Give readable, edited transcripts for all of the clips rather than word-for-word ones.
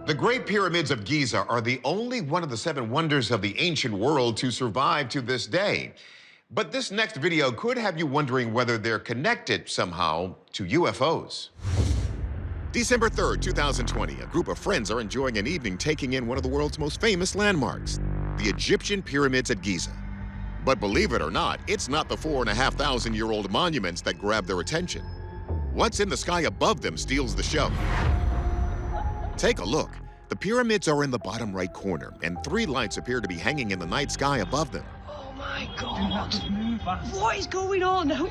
The Great Pyramids of Giza are the only one of the 7 wonders of the ancient world to survive to this day. But this next video could have you wondering whether they're connected somehow to UFOs. December 3rd, 2020, a group of friends are enjoying an evening taking in one of the world's most famous landmarks, the Egyptian pyramids at Giza. But believe it or not, it's not the 4,500-year-old monuments that grab their attention. What's in the sky above them steals the show. Take a look. The pyramids are in the bottom right corner, and 3 lights appear to be hanging in the night sky above them. Oh my God! What is going on now?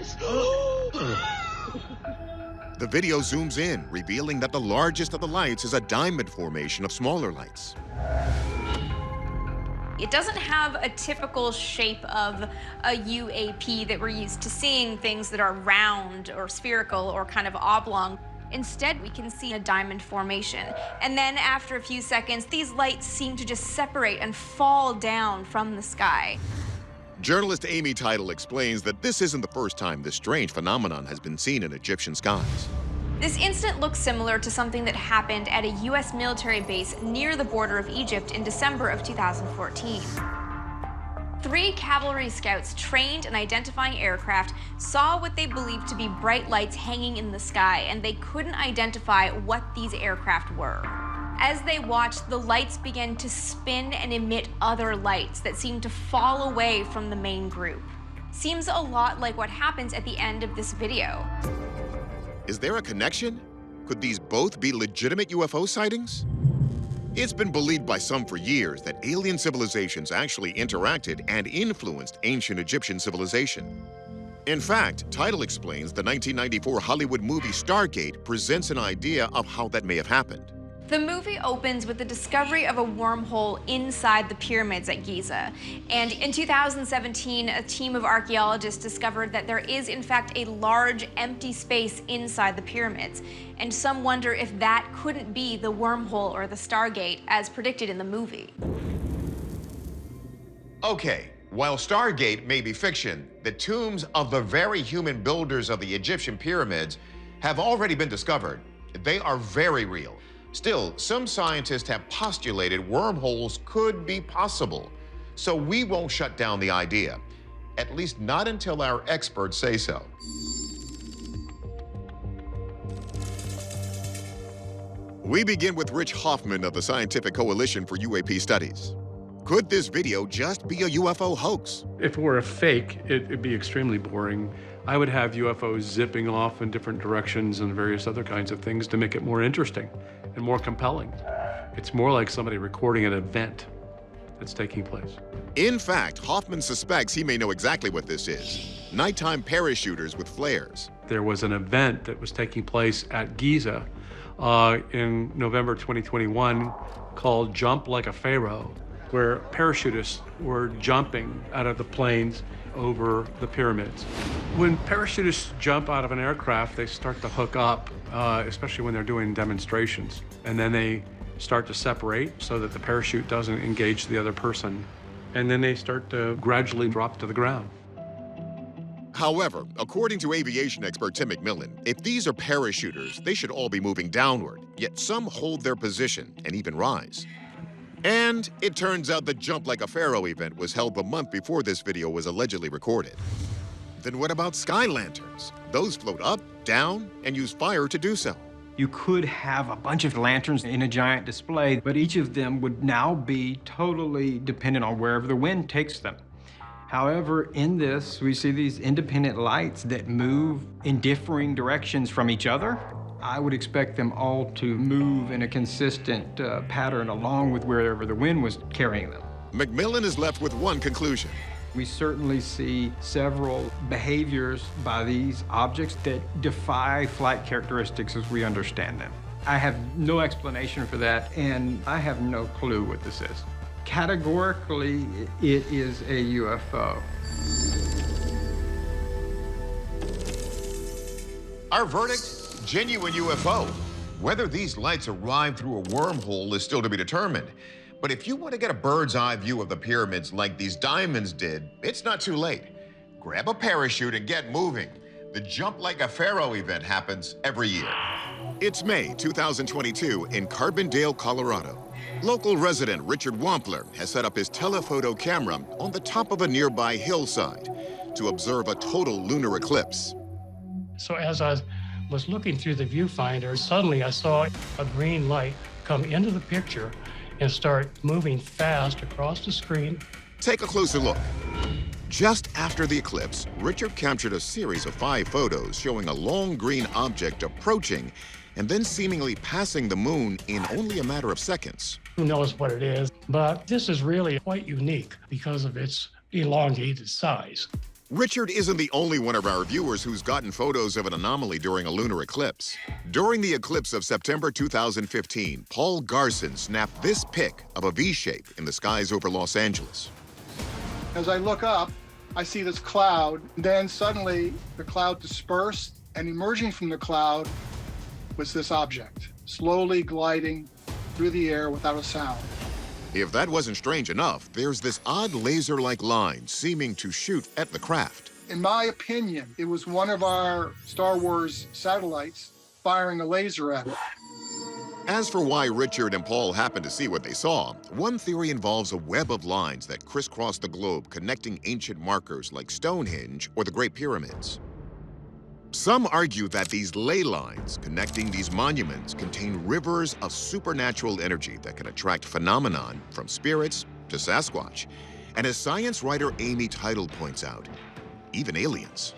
The video zooms in, revealing that the largest of the lights is a diamond formation of smaller lights. It doesn't have a typical shape of a UAP that we're used to seeing, things that are round or spherical or kind of oblong. Instead, we can see a diamond formation. And then after a few seconds, these lights seem to just separate and fall down from the sky. Journalist Amy Title explains that this isn't the first time this strange phenomenon has been seen in Egyptian skies. This incident looks similar to something that happened at a U.S. military base near the border of Egypt in December of 2014. 3 cavalry scouts trained in identifying aircraft saw what they believed to be bright lights hanging in the sky, and they couldn't identify what these aircraft were. As they watched, the lights began to spin and emit other lights that seemed to fall away from the main group. Seems a lot like what happens at the end of this video. Is there a connection? Could these both be legitimate UFO sightings? It's been believed by some for years that alien civilizations actually interacted and influenced ancient Egyptian civilization. In fact, Title explains the 1994 Hollywood movie Stargate presents an idea of how that may have happened. The movie opens with the discovery of a wormhole inside the pyramids at Giza. And in 2017, a team of archaeologists discovered that there is, in fact, a large empty space inside the pyramids. And some wonder if that couldn't be the wormhole or the Stargate, as predicted in the movie. Okay, while Stargate may be fiction, the tombs of the very human builders of the Egyptian pyramids have already been discovered. They are very real. Still, some scientists have postulated wormholes could be possible, so we won't shut down the idea, at least not until our experts say so. We begin with Rich Hoffman of the Scientific Coalition for UAP Studies. Could this video just be a UFO hoax? If it were a fake, it'd be extremely boring. I would have UFOs zipping off in different directions and various other kinds of things to make it more interesting and more compelling. It's more like somebody recording an event that's taking place. In fact, Hoffman suspects he may know exactly what this is. Nighttime parachuters with flares. There was an event that was taking place at Giza in November 2021 called Jump Like a Pharaoh, where parachutists were jumping out of the planes over the pyramids. When parachutists jump out of an aircraft, they start to hook up, especially when they're doing demonstrations. And then they start to separate so that the parachute doesn't engage the other person. And then they start to gradually drop to the ground. However, according to aviation expert Tim McMillan, if these are parachuters, they should all be moving downward, yet some hold their position and even rise. And it turns out the Jump Like a Pharaoh event was held the month before this video was allegedly recorded. Then what about sky lanterns? Those float up, down, and use fire to do so. You could have a bunch of lanterns in a giant display, but each of them would now be totally dependent on wherever the wind takes them. However, in this, we see these independent lights that move in differing directions from each other. I would expect them all to move in a consistent pattern along with wherever the wind was carrying them. McMillan is left with one conclusion. We certainly see several behaviors by these objects that defy flight characteristics as we understand them. I have no explanation for that, and I have no clue what this is. Categorically, it is a UFO. Our verdict? Genuine UFO. Whether these lights arrive through a wormhole is still to be determined. But if you want to get a bird's eye view of the pyramids like these diamonds did, it's not too late. Grab a parachute and get moving. The Jump Like a Pharaoh event happens every year. It's May 2022 in Carbondale, Colorado. Local resident Richard Wampler has set up his telephoto camera on the top of a nearby hillside to observe a total lunar eclipse. So as I was looking through the viewfinder, suddenly I saw a green light come into the picture and start moving fast across the screen. Take a closer look. Just after the eclipse, Richard captured a series of 5 photos showing a long green object approaching and then seemingly passing the moon in only a matter of seconds. Who knows what it is, but this is really quite unique because of its elongated size. Richard isn't the only one of our viewers who's gotten photos of an anomaly during a lunar eclipse. During the eclipse of September 2015, Paul Garson snapped this pic of a V-shape in the skies over Los Angeles. As I look up, I see this cloud. Then suddenly the cloud dispersed, and emerging from the cloud was this object, slowly gliding through the air without a sound. If that wasn't strange enough, there's this odd laser-like line seeming to shoot at the craft. In my opinion, it was one of our Star Wars satellites firing a laser at it. As for why Richard and Paul happened to see what they saw, one theory involves a web of lines that crisscross the globe connecting ancient markers like Stonehenge or the Great Pyramids. Some argue that these ley lines connecting these monuments contain rivers of supernatural energy that can attract phenomenon from spirits to Sasquatch. And as science writer Amy Title points out, even aliens.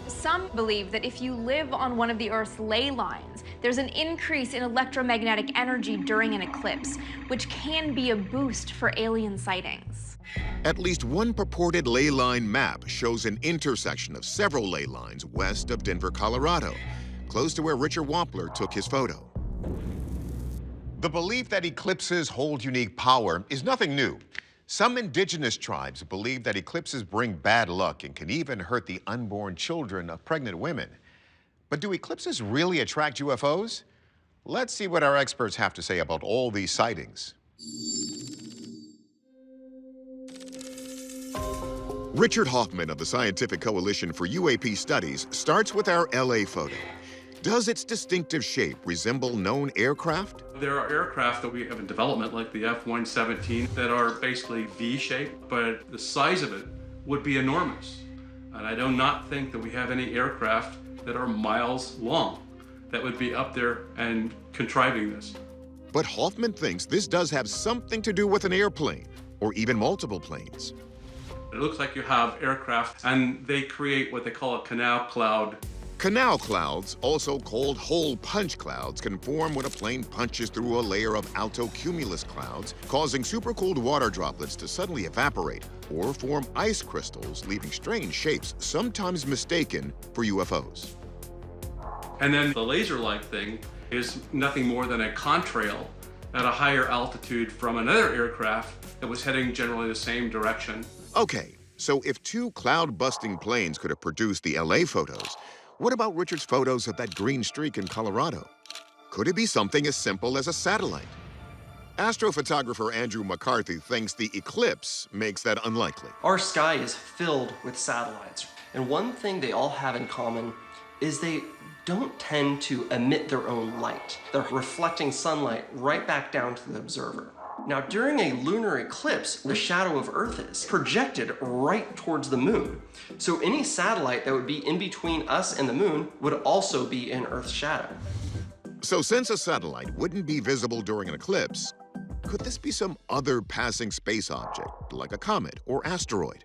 Some believe that if you live on one of the Earth's ley lines, there's an increase in electromagnetic energy during an eclipse, which can be a boost for alien sightings. At least one purported ley line map shows an intersection of several ley lines west of Denver, Colorado, close to where Richard Wampler took his photo. The belief that eclipses hold unique power is nothing new. Some indigenous tribes believe that eclipses bring bad luck and can even hurt the unborn children of pregnant women. But do eclipses really attract UFOs? Let's see what our experts have to say about all these sightings. Richard Hoffman of the Scientific Coalition for UAP Studies starts with our LA photo. Does its distinctive shape resemble known aircraft? There are aircraft that we have in development, like the F-117, that are basically V-shaped, but the size of it would be enormous. And I do not think that we have any aircraft that are miles long that would be up there and contriving this. But Hoffman thinks this does have something to do with an airplane, or even multiple planes. It looks like you have aircraft, and they create what they call a canal cloud. Canal clouds, also called hole punch clouds, can form when a plane punches through a layer of altocumulus clouds, causing supercooled water droplets to suddenly evaporate or form ice crystals, leaving strange shapes, sometimes mistaken for UFOs. And then the laser-like thing is nothing more than a contrail at a higher altitude from another aircraft that was heading generally the same direction. Okay, so if 2 cloud-busting planes could have produced the LA photos, what about Richard's photos of that green streak in Colorado? Could it be something as simple as a satellite? Astrophotographer Andrew McCarthy thinks the eclipse makes that unlikely. Our sky is filled with satellites, and one thing they all have in common is they don't tend to emit their own light. They're reflecting sunlight right back down to the observer. Now, during a lunar eclipse, the shadow of Earth is projected right towards the moon. So any satellite that would be in between us and the moon would also be in Earth's shadow. So since a satellite wouldn't be visible during an eclipse, could this be some other passing space object, like a comet or asteroid?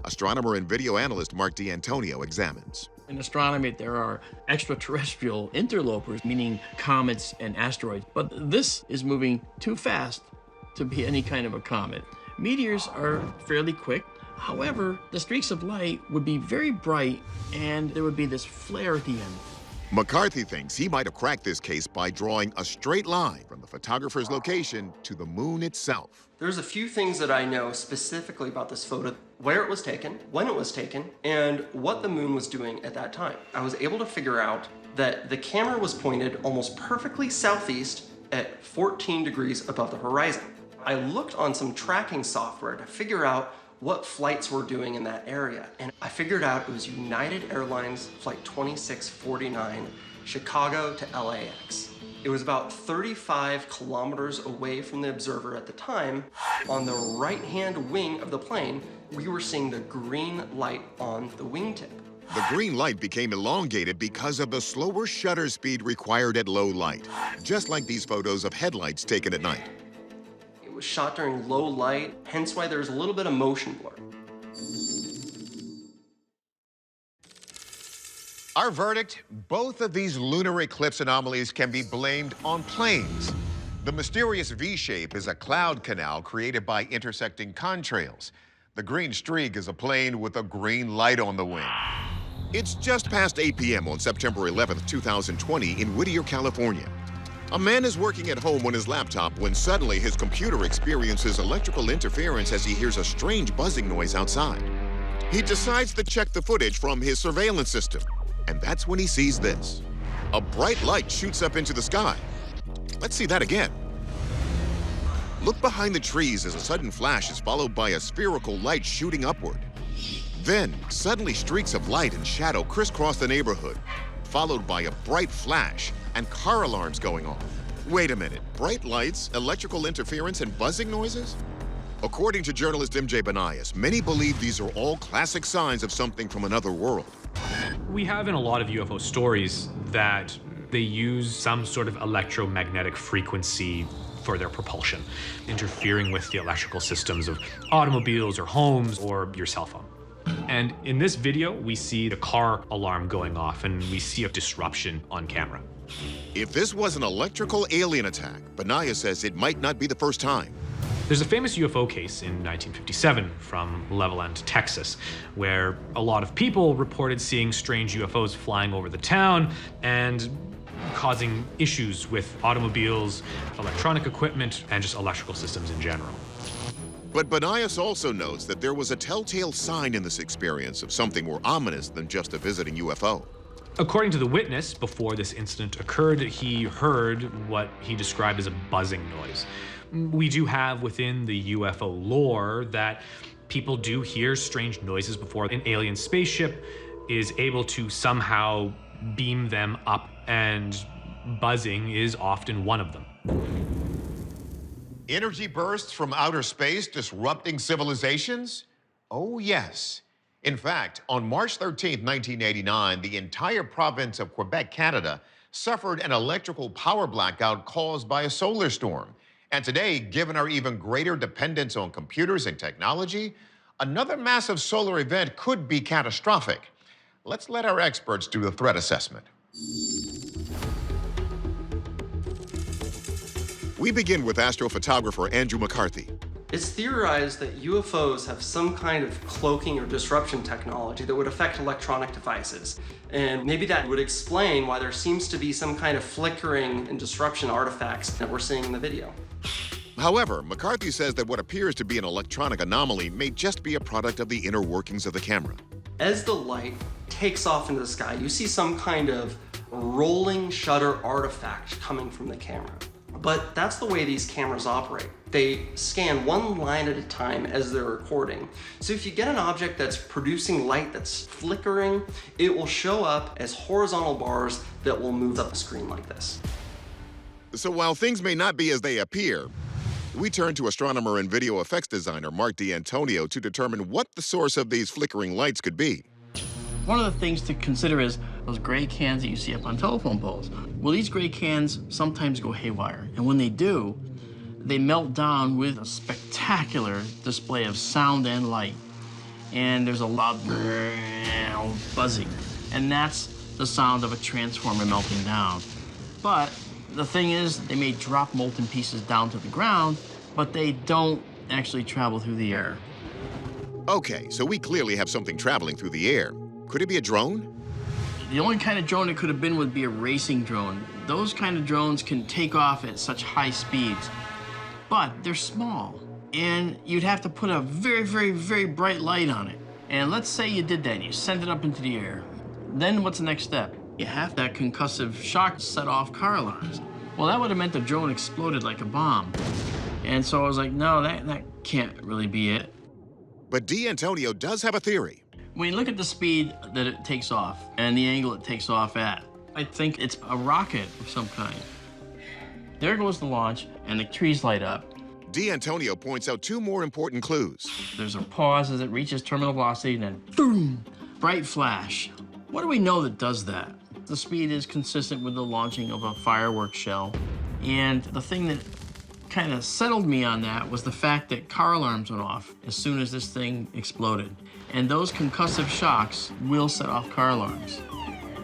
Astronomer and video analyst Mark D'Antonio examines. In astronomy, there are extraterrestrial interlopers, meaning comets and asteroids, but this is moving too fast to be any kind of a comet. Meteors are fairly quick. However, the streaks of light would be very bright and there would be this flare at the end. McCarthy thinks he might have cracked this case by drawing a straight line from the photographer's location to the moon itself. There's a few things that I know specifically about this photo: where it was taken, when it was taken, and what the moon was doing at that time. I was able to figure out that the camera was pointed almost perfectly southeast at 14 degrees above the horizon. I looked on some tracking software to figure out what flights were doing in that area, and I figured out it was United Airlines Flight 2649 Chicago to LAX. It was about 35 kilometers away from the observer at the time. On the right-hand wing of the plane, we were seeing the green light on the wingtip. The green light became elongated because of the slower shutter speed required at low light, just like these photos of headlights taken at night. It was shot during low light, hence why there's a little bit of motion blur. Our verdict, both of these lunar eclipse anomalies can be blamed on planes. The mysterious V-shape is a cloud canal created by intersecting contrails. The green streak is a plane with a green light on the wing. It's just past 8 p.m. on September 11th, 2020 in Whittier, California. A man is working at home on his laptop when suddenly his computer experiences electrical interference as he hears a strange buzzing noise outside. He decides to check the footage from his surveillance system, and that's when he sees this. A bright light shoots up into the sky. Let's see that again. Look behind the trees as a sudden flash is followed by a spherical light shooting upward. Then, suddenly streaks of light and shadow crisscross the neighborhood, followed by a bright flash and car alarms going off. Wait a minute, bright lights, electrical interference, and buzzing noises? According to journalist MJ Banias, many believe these are all classic signs of something from another world. We have in a lot of UFO stories that they use some sort of electromagnetic frequency for their propulsion, interfering with the electrical systems of automobiles or homes or your cell phone. And in this video, we see the car alarm going off and we see a disruption on camera. If this was an electrical alien attack, Banias says it might not be the first time. There's a famous UFO case in 1957 from Levelland, Texas, where a lot of people reported seeing strange UFOs flying over the town and causing issues with automobiles, electronic equipment, and just electrical systems in general. But Banias also notes that there was a telltale sign in this experience of something more ominous than just a visiting UFO. According to the witness, before this incident occurred, he heard what he described as a buzzing noise. We do have within the UFO lore that people do hear strange noises before an alien spaceship is able to somehow beam them up, and buzzing is often one of them. Energy bursts from outer space disrupting civilizations? Oh, yes. In fact, on March 13, 1989, the entire province of Quebec, Canada, suffered an electrical power blackout caused by a solar storm. And today, given our even greater dependence on computers and technology, another massive solar event could be catastrophic. Let's let our experts do the threat assessment. We begin with astrophotographer Andrew McCarthy. It's theorized that UFOs have some kind of cloaking or disruption technology that would affect electronic devices. And maybe that would explain why there seems to be some kind of flickering and disruption artifacts that we're seeing in the video. However, McCarthy says that what appears to be an electronic anomaly may just be a product of the inner workings of the camera. As the light takes off into the sky, you see some kind of rolling shutter artifact coming from the camera. But that's the way these cameras operate. They scan one line at a time as they're recording. So if you get an object that's producing light that's flickering, it will show up as horizontal bars that will move up the screen like this. So while things may not be as they appear, we turn to astronomer and video effects designer Mark D'Antonio to determine what the source of these flickering lights could be. One of the things to consider is those gray cans that you see up on telephone poles. Well, these gray cans sometimes go haywire, and when they do, they melt down with a spectacular display of sound and light. And there's a loud buzzing, and that's the sound of a transformer melting down. But the thing is, they may drop molten pieces down to the ground, but they don't actually travel through the air. Okay, so we clearly have something traveling through the air. Could it be a drone? The only kind of drone it could have been would be a racing drone. Those kind of drones can take off at such high speeds, but they're small, and you'd have to put a very, very, very bright light on it. And let's say you did that, and you sent it up into the air. Then what's the next step? You have that concussive shock set off car alarms. Well, that would have meant the drone exploded like a bomb. And so I was like, no, that can't really be it. But D'Antonio does have a theory. When you look at the speed that it takes off and the angle it takes off at, I think it's a rocket of some kind. There goes the launch, and the trees light up. D'Antonio points out two more important clues. There's a pause as it reaches terminal velocity, and then boom, bright flash. What do we know that does that? The speed is consistent with the launching of a fireworks shell. And the thing that kind of settled me on that was the fact that car alarms went off as soon as this thing exploded. And those concussive shocks will set off car alarms.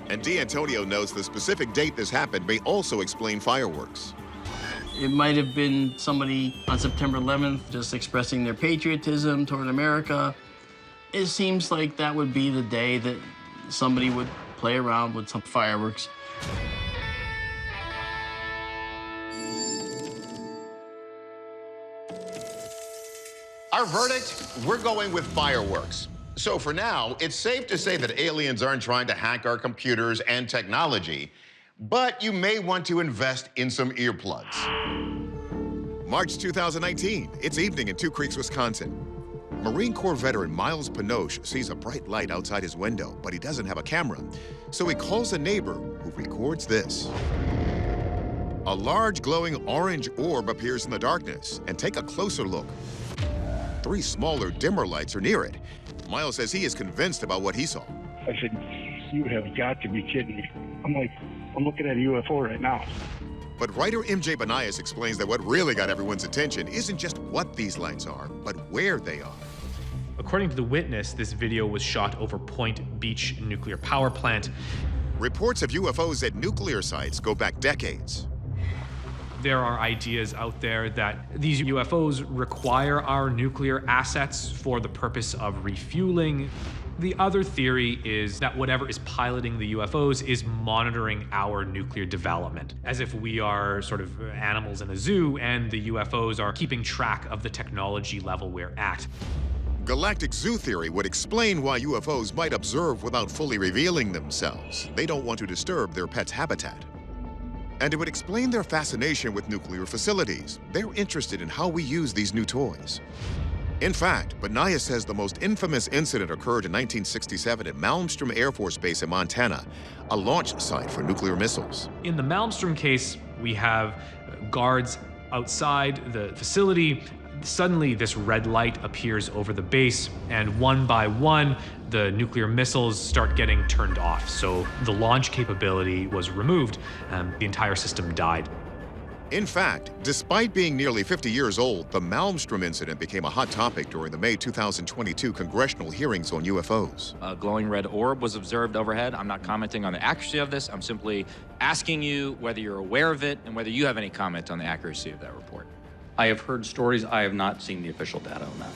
And D'Antonio notes the specific date this happened may also explain fireworks. It might have been somebody on September 11th just expressing their patriotism toward America. It seems like that would be the day that somebody would play around with some fireworks. Our verdict, we're going with fireworks. So for now, it's safe to say that aliens aren't trying to hack our computers and technology, but you may want to invest in some earplugs. March 2019, it's evening in Two Creeks, Wisconsin. Marine Corps veteran Miles Pinoche sees a bright light outside his window, but he doesn't have a camera. So he calls a neighbor who records this. A large glowing orange orb appears in the darkness, and take a closer look. 3 smaller, dimmer lights are near it. Miles says he is convinced about what he saw. I said, you have got to be kidding me. I'm looking at a UFO right now. But writer MJ Banias explains that what really got everyone's attention isn't just what these lights are, but where they are. According to the witness, this video was shot over Point Beach nuclear power plant. Reports of UFOs at nuclear sites go back decades. There are ideas out there that these UFOs require our nuclear assets for the purpose of refueling. The other theory is that whatever is piloting the UFOs is monitoring our nuclear development, as if we are sort of animals in a zoo and the UFOs are keeping track of the technology level we're at. Galactic zoo theory would explain why UFOs might observe without fully revealing themselves. They don't want to disturb their pet's habitat. And it would explain their fascination with nuclear facilities. They're interested in how we use these new toys. In fact, Banias says the most infamous incident occurred in 1967 at Malmstrom Air Force Base in Montana, a launch site for nuclear missiles. In the Malmstrom case, we have guards outside the facility. Suddenly, this red light appears over the base, and one by one, the nuclear missiles start getting turned off. So the launch capability was removed, and the entire system died. In fact, despite being nearly 50 years old, the Malmstrom incident became a hot topic during the May 2022 congressional hearings on UFOs. A glowing red orb was observed overhead. I'm not commenting on the accuracy of this. I'm simply asking you whether you're aware of it and whether you have any comment on the accuracy of that report. I have heard stories. I have not seen the official data on that.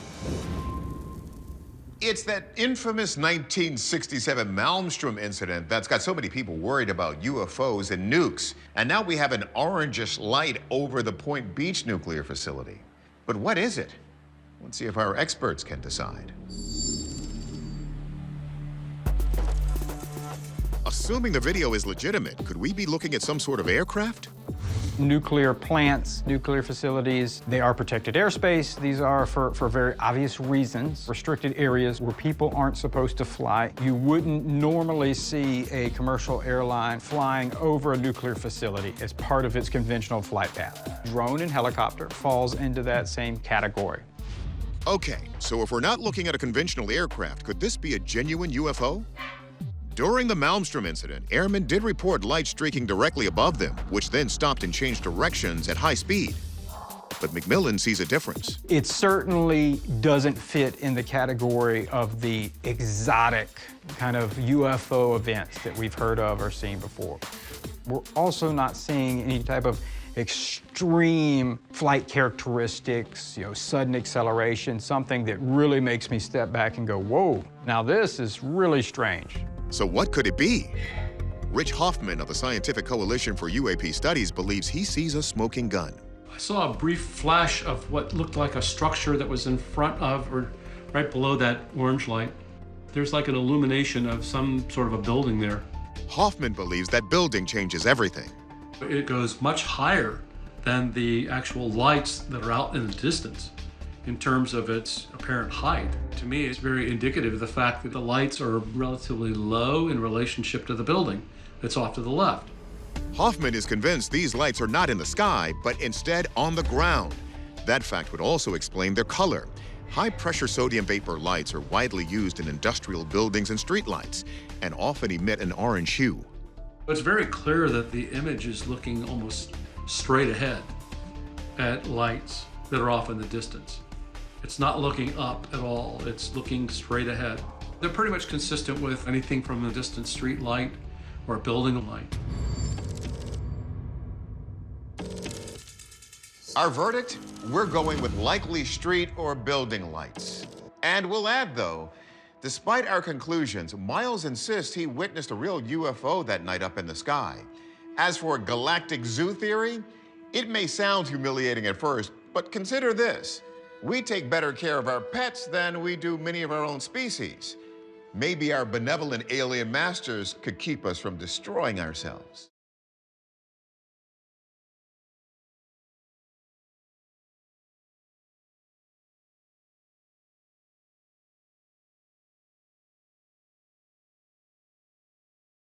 It's that infamous 1967 Malmstrom incident that's got so many people worried about UFOs and nukes. And now we have an orangish light over the Point Beach nuclear facility. But what is it? Let's see if our experts can decide. Assuming the video is legitimate, could we be looking at some sort of aircraft? Nuclear plants, nuclear facilities, they are protected airspace. These are for very obvious reasons, restricted areas where people aren't supposed to fly. You wouldn't normally see a commercial airline flying over a nuclear facility as part of its conventional flight path. Drone and helicopter falls into that same category. Okay, so if we're not looking at a conventional aircraft, could this be a genuine UFO? During the Malmstrom incident, airmen did report lights streaking directly above them, which then stopped and changed directions at high speed. But McMillan sees a difference. It certainly doesn't fit in the category of the exotic kind of UFO events that we've heard of or seen before. We're also not seeing any type of extreme flight characteristics, sudden acceleration, something that really makes me step back and go, whoa, now this is really strange. So what could it be? Rich Hoffman of the Scientific Coalition for UAP Studies believes he sees a smoking gun. I saw a brief flash of what looked like a structure that was in front of or right below that orange light. There's like an illumination of some sort of a building there. Hoffman believes that building changes everything. It goes much higher than the actual lights that are out in the distance in terms of its apparent height. To me, it's very indicative of the fact that the lights are relatively low in relationship to the building. that's off to the left. Hoffman is convinced these lights are not in the sky, but instead on the ground. That fact would also explain their color. High-pressure sodium vapor lights are widely used in industrial buildings and streetlights, and often emit an orange hue. It's very clear that the image is looking almost straight ahead at lights that are off in the distance. It's not looking up at all, it's looking straight ahead. They're pretty much consistent with anything from a distant street light or a building light. Our verdict? We're going with likely street or building lights. And we'll add, though, despite our conclusions, Miles insists he witnessed a real UFO that night up in the sky. As for galactic zoo theory, it may sound humiliating at first, but consider this. We take better care of our pets than we do many of our own species. Maybe our benevolent alien masters could keep us from destroying ourselves.